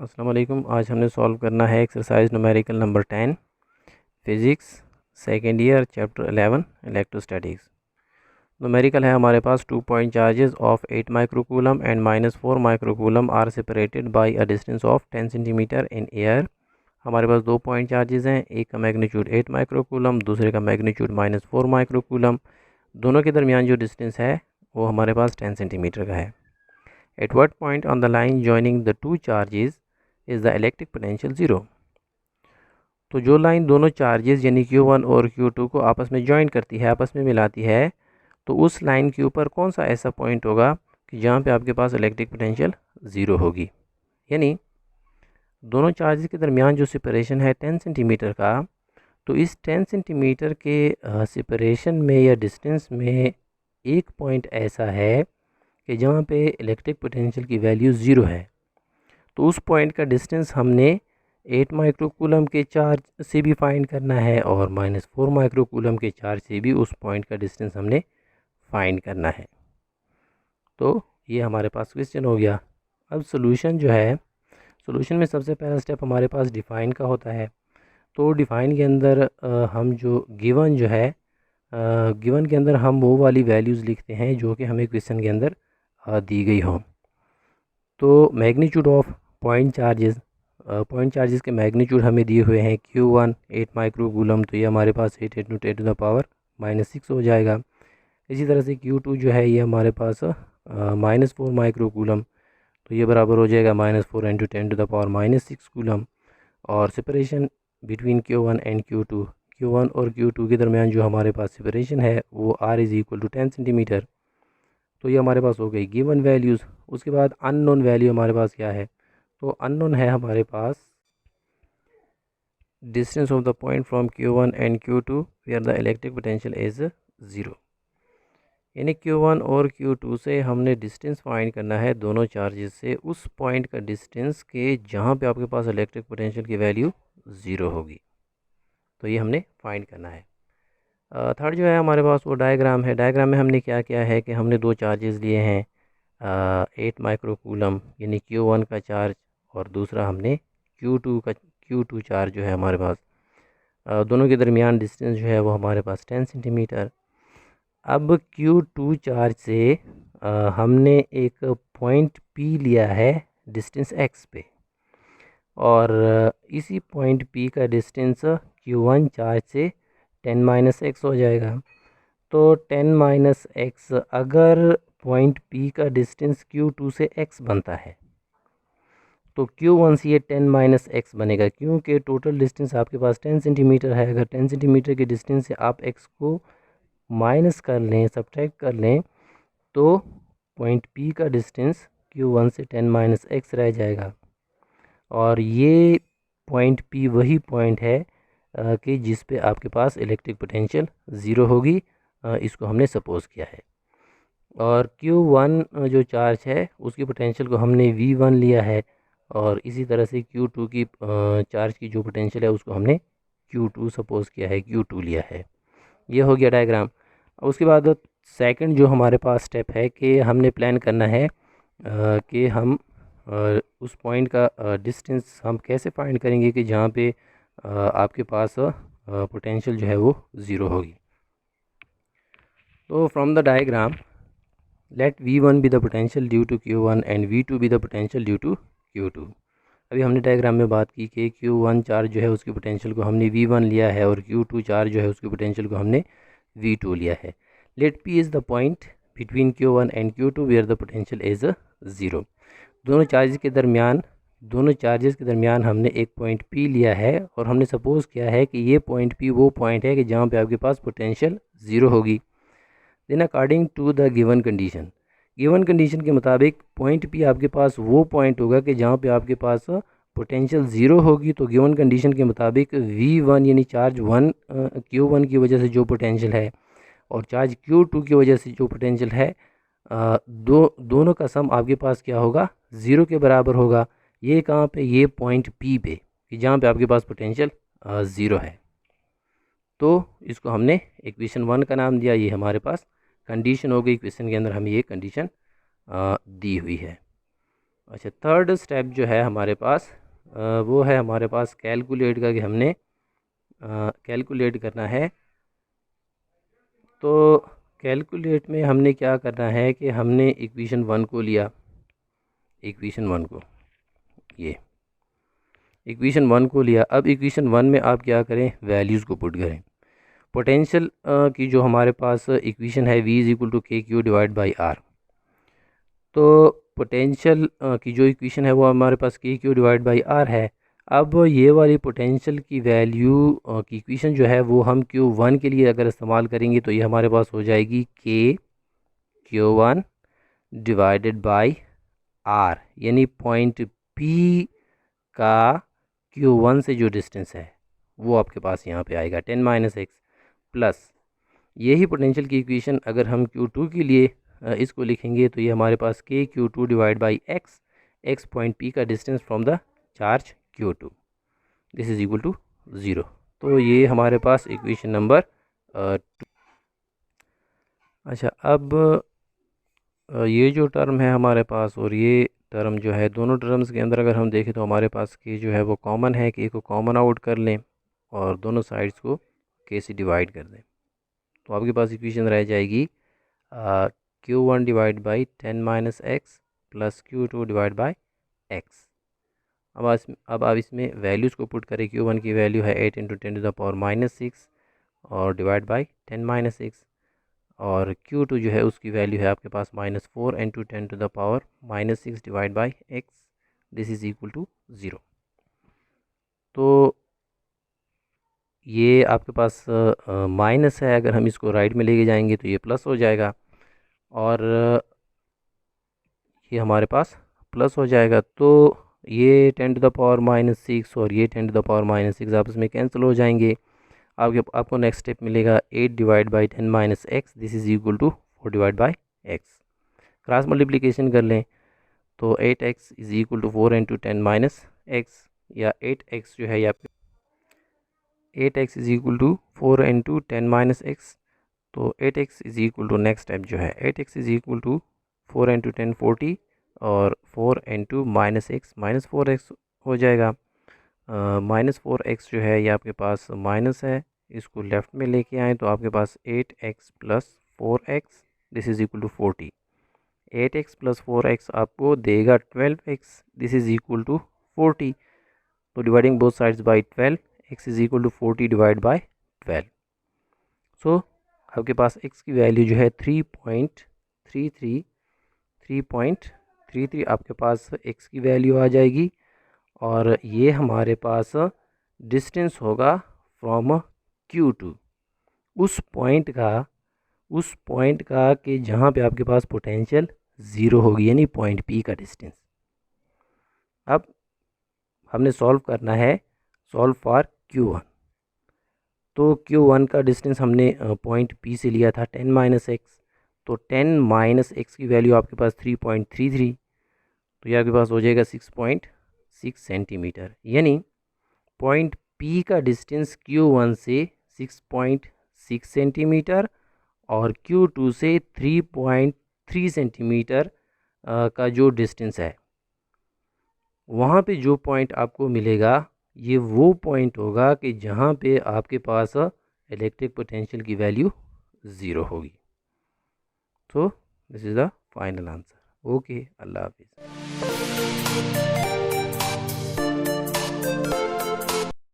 अस्सलाम वालेकुम। आज हमने सॉल्व करना है exercise numerical number 10 physics second year chapter 11 electrostatics. Numerical है हमारे पास 2 point charges of 8 microcoulomb and -4 microcoulomb are separated by a distance of 10 centimetre in air. हमारे पास 2 पॉइंट चार्जेस हैं, एक का मैग्नीट्यूड 8 माइक्रोकूलम, दूसरे का मैग्नीट्यूड -4 माइक्रोकूलम। दोनों के दरमियान जो डिस्टेंस है वो हमारे पास 10 सेंटीमीटर का है। At what point on the line joining the two charges is the electric potential 0? तो जो लाइन दोनों चार्जेस यानी Q1 और Q2 को आपस में ज्वाइन करती है, आपस में मिलाती है, तो उस लाइन के ऊपर कौन सा ऐसा पॉइंट होगा कि जहाँ पे आपके पास इलेक्ट्रिक पोटेंशियल 0 होगी। यानी दोनों चार्जेस के दरमियान जो सेपरेशन है 10 सेंटीमीटर का, तो इस 10 सेंटीमीटर के सेपरेशन में या डिस्टेंस में एक पॉइंट ऐसा है कि जहाँ पे इलेक्ट्रिक पोटेंशियल की वैल्यू 0 है। तो उस पॉइंट का डिस्टेंस हमने 8 माइक्रोकूलम के चार्ज से भी फाइंड करना है और -4 माइक्रोकूलम के चार्ज से भी उस पॉइंट का डिस्टेंस हमने फाइंड करना है। तो ये हमारे पास क्वेश्चन हो गया। अब सोल्यूशन जो है, सोल्यूशन में सबसे पहला स्टेप हमारे पास डिफ़ाइन का होता है। तो डिफ़ाइन के अंदर हम जो गिवन जो है, गिवन के अंदर हम वो वाली वैल्यूज़ लिखते हैं जो कि हमें क्वेश्चन के अंदर दी गई हो। तो मैग्नीट्यूड ऑफ पॉइंट चार्जेस के मैग्नीट्यूड हमें दिए हुए हैं Q1 8 माइक्रोकूलम, तो ये हमारे पास 8 × 10⁻⁻6 हो जाएगा। इसी तरह से Q2 जो है ये हमारे पास -4 माइक्रोकूलम, तो ये बराबर हो जाएगा -4 × 10⁻⁻6 कूलम। और separation between Q1 and Q1 और Q2 के दरमियान जो हमारे पास सेपरेशन है वो R = 10 सेंटीमीटर। तो ये हमारे पास हो गई गिवन वैल्यूज़। उसके बाद अननोन वैल्यू हमारे पास क्या है, तो अननोन है हमारे पास distance of the point from Q1 and Q2 where the electric potential is 0। यानी Q1 और Q2 से हमने डिस्टेंस फाइंड करना है दोनों चार्जेस से, उस पॉइंट का डिस्टेंस के जहाँ पे आपके पास इलेक्ट्रिक पोटेंशियल की वैल्यू 0 होगी। तो ये हमने फाइंड करना है। थर्ड जो है हमारे पास वो डायग्राम है। डायग्राम में हमने क्या किया है कि हमने दो चार्जेस लिए हैं, 8 माइक्रोकूलम यानी Q1 का चार्ज और दूसरा हमने Q2 चार्ज जो है हमारे पास, दोनों के दरमियान डिस्टेंस जो है वो हमारे पास 10 सेंटीमीटर। अब Q2 चार्ज से हमने एक पॉइंट P लिया है डिस्टेंस x पे, और इसी पॉइंट P का डिस्टेंस Q1 चार्ज से 10 - x हो जाएगा। तो 10 - x अगर पॉइंट P का डिस्टेंस Q2 से x बनता है तो Q1 से ये 10 - x बनेगा, क्योंकि टोटल डिस्टेंस आपके पास 10 सेंटीमीटर है। अगर 10 सेंटीमीटर के डिस्टेंस से आप x को माइनस कर लें, सब्ट्रैक्ट कर लें, तो पॉइंट P का डिस्टेंस Q1 से 10 - x रह जाएगा। और ये पॉइंट P वही पॉइंट है कि जिस पे आपके पास इलेक्ट्रिक पोटेंशियल 0 होगी, इसको हमने सपोज़ किया है। और Q1 जो चार्ज है उसकी पोटेंशियल को हमने V1 लिया है, और इसी तरह से Q2 की चार्ज की जो पोटेंशियल है उसको हमने Q2 सपोज़ किया है, Q2 लिया है। ये हो गया डायग्राम। उसके बाद सेकंड जो हमारे पास स्टेप है कि हमने प्लान करना है कि हम उस पॉइंट का डिस्टेंस हम कैसे फाइंड करेंगे कि जहाँ पे आपके पास पोटेंशियल जो है वो 0 होगी। तो from the diagram let V1 be the potential due to Q1 and V2 be the potential due to Q2। अभी हमने डायग्राम में बात की कि Q1 चार्ज जो है उसकी पोटेंशियल को हमने V1 लिया है और Q2 चार्ज जो है उसकी पोटेंशियल को हमने V2 लिया है। Let P is the point between Q1 and Q2 where the potential is 0। दोनों चार्जेस के दरमियान हमने एक पॉइंट P लिया है और हमने सपोज़ किया है कि ये पॉइंट P वो पॉइंट है कि जहाँ पे आपके पास पोटेंशियल 0 होगी। Then according to the given condition के मुताबिक पॉइंट P आपके पास वो पॉइंट होगा कि जहाँ पे आपके पास पोटेंशियल 0 होगी। तो गिवन कंडीशन के मुताबिक V1 यानी चार्ज Q1 की वजह से जो पोटेंशियल है और चार्ज Q2 की वजह से जो पोटेंशियल है, दोनों का सम आपके पास क्या होगा, 0 के बराबर होगा। ये कहाँ पे, ये पॉइंट P पे कि जहाँ पे आपके पास पोटेंशियल 0 है। तो इसको हमने इक्वेशन 1 का नाम दिया। ये हमारे पास कंडीशन हो गई, क्वेश्चन के अंदर हमें ये कंडीशन दी हुई है। अच्छा, थर्ड स्टेप जो है हमारे पास वो है हमारे पास कैलकुलेट का, कि हमने कैलकुलेट करना है। तो कैलकुलेट में हमने क्या करना है कि हमने इक्वेशन 1 को लिया, इक्वेशन 1 को, ये इक्वेशन 1 को लिया। अब इक्वेशन 1 में आप क्या करें, वैल्यूज़ को पुट करें। पोटेंशियल की जो हमारे पास इक्वेशन है V इज इक्वल टू के क्यू डिवाइड बाई आर। तो पोटेंशियल की जो इक्वेशन है वो हमारे पास के क्यू डिवाइड बाई आर है। अब ये वाली पोटेंशियल की वैल्यू की इक्वेशन जो है वो हम Q1 के लिए अगर इस्तेमाल करेंगे तो ये हमारे पास हो जाएगी के Q1 डिवाइडेड बाई आर, यानी पॉइंट P का Q1 से जो डिस्टेंस है वो आपके पास यहाँ पे आएगा 10 माइनस एक्स प्लस, यही पोटेंशियल की इक्वेशन अगर हम Q2 के लिए इसको लिखेंगे तो ये हमारे पास के Q2 divide by x, x point P का distance from the charge Q2, this is equal to 0। तो ये हमारे पास इक्वेशन नंबर 2। अच्छा, अब ये जो टर्म है हमारे पास और ये टर्म जो है, दोनों टर्म्स के अंदर अगर हम देखें तो हमारे पास के जो है वो कॉमन है, के को कॉमन आउट कर लें और दोनों साइड्स को के से डिवाइड कर दें, तो आपके पास इक्वेशन रह जाएगी Q1 divide by 10 minus x plus Q2 divide by x. अब आप इसमें वैल्यूज़ को पुट करें। Q1 की वैल्यू है 8 into 10 to the power minus 6 और डिवाइड बाई 10 माइनस 6, और Q2 जो है उसकी वैल्यू है आपके पास -4 into 10 to the power minus 6 divide by x, this is equal to 0। तो ये आपके पास माइनस है, अगर हम इसको राइट में लेके जाएंगे तो ये प्लस हो जाएगा, और ये हमारे पास प्लस हो जाएगा। तो ये 10 टू द पावर माइनस 6 और ये 10 टू द पावर माइनस 6 आपस में कैंसिल हो जाएंगे। आपको नेक्स्ट स्टेप मिलेगा 8 divide by 10 minus x, this is equal to 4 divide by x. Cross multiplication कर लें तो 8x is equal to 4 into 10 minus x, या 8x जो है या 8x is equal to 4 into 10 minus x. तो 8x is equal to, next step जो है 8x is equal to 4 into 10 40 और 4 into minus x, minus 4x हो जाएगा। माइनस 4x जो है ये आपके पास माइनस है, इसको लेफ़्ट में लेके आएँ तो आपके पास 8x plus 4x, this is equal to 40। 8x plus 4x आपको देगा 12x, this is equal to 40। तो dividing both sides by 12, x is equal to 40 divide by 12। So आपके पास x की वैल्यू जो है 3.33 आपके पास x की वैल्यू आ जाएगी, और ये हमारे पास डिस्टेंस होगा फ्रॉम Q2, उस पॉइंट का कि जहाँ पे आपके पास पोटेंशियल 0 होगी, यानी पॉइंट P का डिस्टेंस। अब हमने सॉल्व करना है, सॉल्व फॉर Q1। तो Q1 का डिस्टेंस हमने पॉइंट P से लिया था 10 माइनस एक्स, तो 10 माइनस एक्स की वैल्यू आपके पास 3.33, तो ये आपके पास हो जाएगा 6.6 सेंटीमीटर, यानी पॉइंट P का डिस्टेंस Q1 से 6.6 सेंटीमीटर और Q2 से 3.3 सेंटीमीटर का जो डिस्टेंस है, वहाँ पे जो पॉइंट आपको मिलेगा ये वो पॉइंट होगा कि जहाँ पे आपके पास इलेक्ट्रिक पोटेंशियल की वैल्यू 0 होगी। तो this is the final answer. Okay, अल्लाह हाफिज़।